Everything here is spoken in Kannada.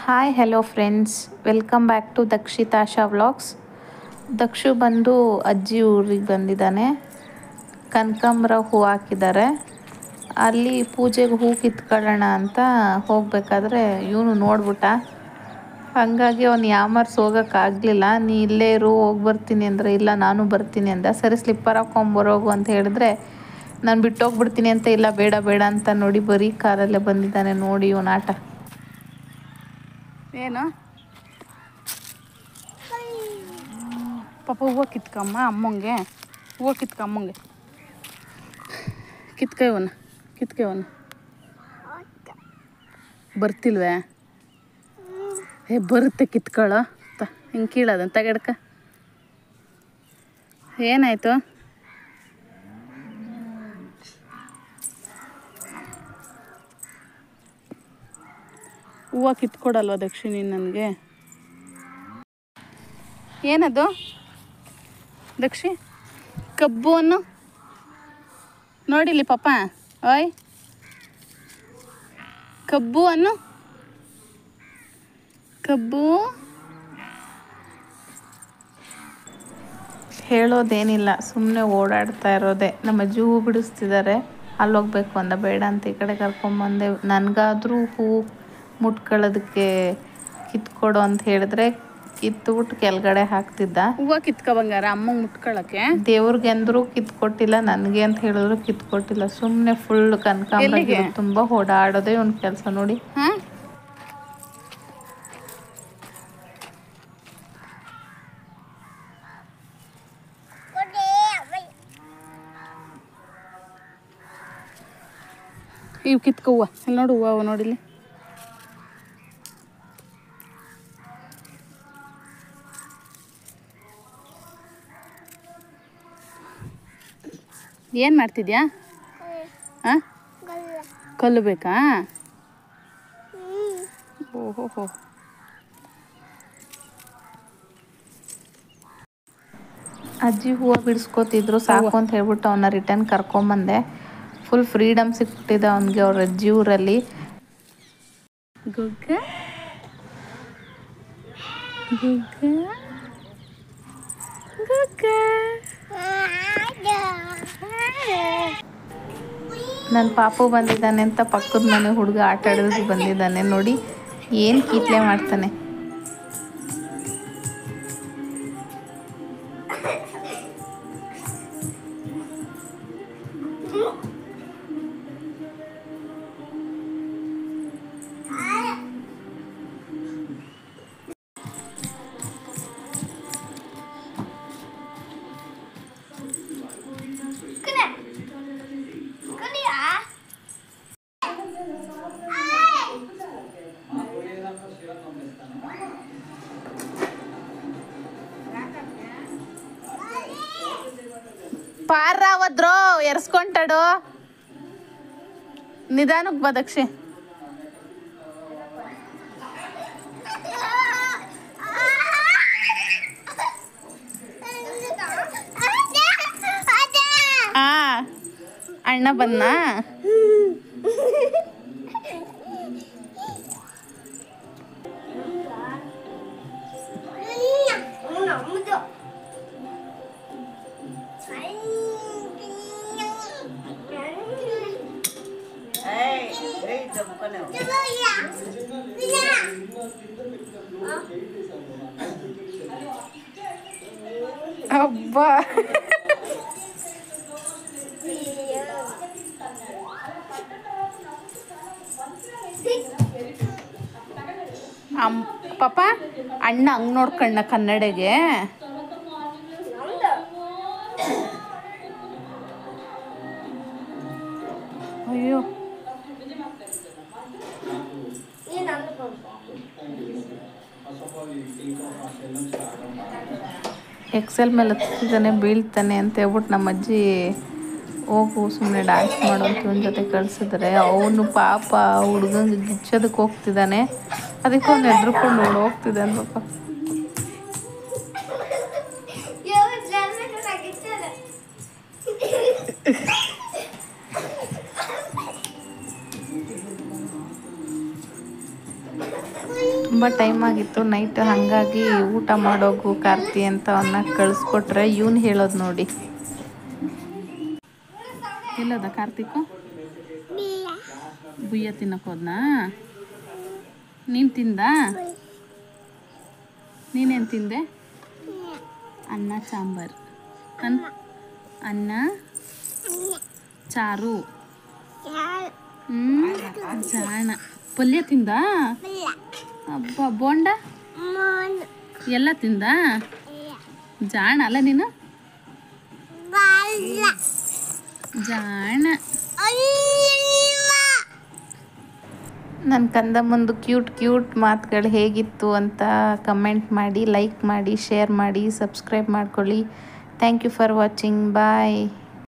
Hi hello friends, welcome back to Dakshitasha vlogs. Dakshu ಬಂದು ಅಜ್ಜಿ ಊರಿಗೆ ಬಂದಿದ್ದಾನೆ. ಕನಕಾಂಬರ ಹೂ ಹಾಕಿದ್ದಾರೆ. ಅಲ್ಲಿ ಪೂಜೆಗೆ ಹೂ ಕಿತ್ಕೊಳ್ಳೋಣ ಅಂತ ಹೋಗಬೇಕಾದ್ರೆ ಇವನು ನೋಡ್ಬಿಟ್ಟ. ಹಾಗಾಗಿ ಅವ್ನು ಯಾಮರ್ಸ್ ಹೋಗೋಕ್ಕಾಗಲಿಲ್ಲ. ನೀ ಇಲ್ಲೇ ಇರು, ಹೋಗಿ ಬರ್ತೀನಿ ಅಂದರೆ ಇಲ್ಲ ನಾನು ಬರ್ತೀನಿ ಅಂದ. ಸರಿ ಸ್ಲಿಪ್ಪರ್ ಹಾಕ್ಕೊಂಬರೋಗು ಅಂತ ಹೇಳಿದ್ರೆ ನಾನು ಬಿಟ್ಟೋಗ್ಬಿಡ್ತೀನಿ ಅಂತ, ಇಲ್ಲ ಬೇಡ ಬೇಡ ಅಂತ ನೋಡಿ ಬರೀ ಕಾರಲ್ಲೇ ಬಂದಿದ್ದಾನೆ. ನೋಡಿ ಇವನ ಆಟ. ಏನು ಪಾಪ ಹೂವು ಕಿತ್ಕಮ್ಮ ಅಮ್ಮಂಗೆ, ಹೂವು ಕಿತ್ಕಮ್ಮಂಗೆ ಕಿತ್ಕವನ ಬರ್ತಿಲ್ವೇ? ಬರುತ್ತೆ ಕಿತ್ಕೊಳ್ಳೋ. ಹಿಂಗೆ ಕೀಳೋದಂತ ತೆಗೆಡ್ಕ. ಏನಾಯಿತು? ಹೂವು ಕಿತ್ಕೊಡಲ್ವ ದಕ್ಷಿಣಿ ನನಗೆ? ಏನದು ದಕ್ಷಿ? ಕಬ್ಬು ಅನ್ನು ನೋಡಿಲಿ ಪಾಪ. ಓಯ್ ಕಬ್ಬು ಅನ್ನು, ಕಬ್ಬು. ಹೇಳೋದೇನಿಲ್ಲ, ಸುಮ್ಮನೆ ಓಡಾಡ್ತಾ ಇರೋದೆ. ನಮ್ಮ ಅಜ್ಜಿ ಹೂ ಬಿಡಿಸ್ತಿದ್ದಾರೆ, ಅಲ್ಲಿ ಹೋಗ್ಬೇಕು ಅಂದ. ಬೇಡ ಅಂತ ಈ ಕಡೆ ಕರ್ಕೊಂಬಂದೆ. ನನಗಾದರೂ ಹೂ ಮುಟ್ಕೊಳ್ಳೋದಕ್ಕೆ ಕಿತ್ಕೊಡು ಅಂತ ಹೇಳಿದ್ರೆ ಕಿತ್ಬಿಟ್ಟು ಕೆಳಗಡೆ ಹಾಕ್ತಿದ್ದ. ಹೂವು ಕಿತ್ಕೊ ಬಂಗಾರ ಅಮ್ಮಂಗೆ ಮುಟ್ಕೊಳ್ಳೋಕ್ಕೆ. ದೇವ್ರಿಗೆ ಅಂದರೂ ಕಿತ್ಕೊಟ್ಟಿಲ್ಲ, ನನಗೆ ಅಂತ ಹೇಳಿದ್ರು ಕಿತ್ಕೊಟ್ಟಿಲ್ಲ. ಸುಮ್ಮನೆ ಫುಲ್ ಕನಕಾಂಬರ ತುಂಬ ಓಡಾಡೋದೇ ಒಂದು ಕೆಲಸ ನೋಡಿ. ಹಾಂ, ಇವು ಕಿತ್ಕೊ ಹೂವು. ಇಲ್ಲಿ ನೋಡು ಹೂವು ನೋಡಿಲಿ. ಏನು ಮಾಡ್ತಿದ್ಯಾ? ಹಾಂ, ಕಲ್ಲು ಬೇಕಾ? ಓಹೋ, ಅಜ್ಜಿ ಹೂವು ಬಿಡಿಸ್ಕೊತಿದ್ರು, ಸಾಕು ಅಂತ ಹೇಳ್ಬಿಟ್ಟು ಅವನ್ನ ರಿಟರ್ನ್ ಕರ್ಕೊಂಬಂದೆ. ಫುಲ್ ಫ್ರೀಡಮ್ ಸಿಕ್ಬಿಟ್ಟಿದೆ ಅವನಿಗೆ ಅವ್ರ ಅಜ್ಜಿ ಊರಲ್ಲಿ. ಗುಗ್ಗ ಗುಗ್ಗ ಗುಗ್ಗ. ನನ್ನ ಪಾಪು ಬಂದಿದ್ದಾನೆ ಅಂತ ಪಕ್ಕದ ಮನೆ ಹುಡುಗ ಆಟ ಆಡೋದಕ್ಕೆ ಬಂದಿದ್ದಾನೆ. ನೋಡಿ ಏನು ಕೀಟ್ಲೆ ಮಾಡ್ತಾನೆ. ಪಾರ್ರಾವದ್ರೋ ಎರ್ಸ್ಕೊಂಟಾಡು. ನಿಧಾನಕ್ಕೆ ಬಾ ದಕ್ಷಿ. ಅಣ್ಣ ಬಂದ. ಅಬ್ಬಾ, ಪಾಪ ಅಣ್ಣ ಹಂಗೆ ನೋಡ್ಕಣ್ಣ ಕನ್ನಡೆಗೆ. ಅಯ್ಯೋ, ಎಕ್ಸೆಲ್ ಮೇಲೆ ಹತ್ತಿದ್ದಾನೆ, ಬೀಳ್ತಾನೆ ಅಂತ ಹೇಳ್ಬಿಟ್ಟು ನಮ್ಮ ಅಜ್ಜಿ ಹೋಗು ಸುಮ್ಮನೆ ಡ್ಯಾನ್ಸ್ ಮಾಡು ಅಂತ ಇವನ ಜೊತೆ ಕಳಿಸಿದ್ರೆ ಅವನು ಪಾಪ ಹುಡುಗಂಗೆ ಗಿಚ್ಚೋದಕ್ಕೆ ಹೋಗ್ತಿದ್ದಾನೆ. ಅದಕ್ಕೆ ಅವ್ನು ಎದ್ರುಕೊಂಡು ಹೋಗ್ತಿದ್ದಾನೆ ಪಾಪ. ತುಂಬ ಟೈಮ್ ಆಗಿತ್ತು ನೈಟ್, ಹಾಗಾಗಿ ಊಟ ಮಾಡೋಗು ಕಾರ್ತಿ ಅಂತ ಅವನ್ನ ಕಳಿಸ್ಕೊಟ್ರೆ ಇವನು ಹೇಳೋದು ನೋಡಿ. ಎಲ್ಲದ ಕಾರ್ತಿಕು? ಬುಯ್ಯ ತಿನ್ನಕ್ಕೆ ಹೋದ್ನಾ? ನೀನು ತಿಂದ? ನೀನೇನು ತಿಂದೆ? ಅನ್ನ ಸಾಂಬಾರು. ಅನ್ನ ಚಾರು. ಜಾಣ. ಪಲ್ಯ ತಿಂದ? ಅಬ್ಬ ಬೋಂಡ ಎಲ್ಲ ತಿಂದ? ಜಾಣ ಅಲ್ಲ ನೀನು? ಜಾಣ. ನನ್ನ ಕಂದ ಮುಂದೆ ಕ್ಯೂಟ್ ಮಾತುಗಳು ಹೇಗಿತ್ತು ಅಂತ ಕಮೆಂಟ್ ಮಾಡಿ, ಲೈಕ್ ಮಾಡಿ, ಶೇರ್ ಮಾಡಿ, ಸಬ್ಸ್ಕ್ರೈಬ್ ಮಾಡ್ಕೊಳ್ಳಿ. Thank you for watching. Bye.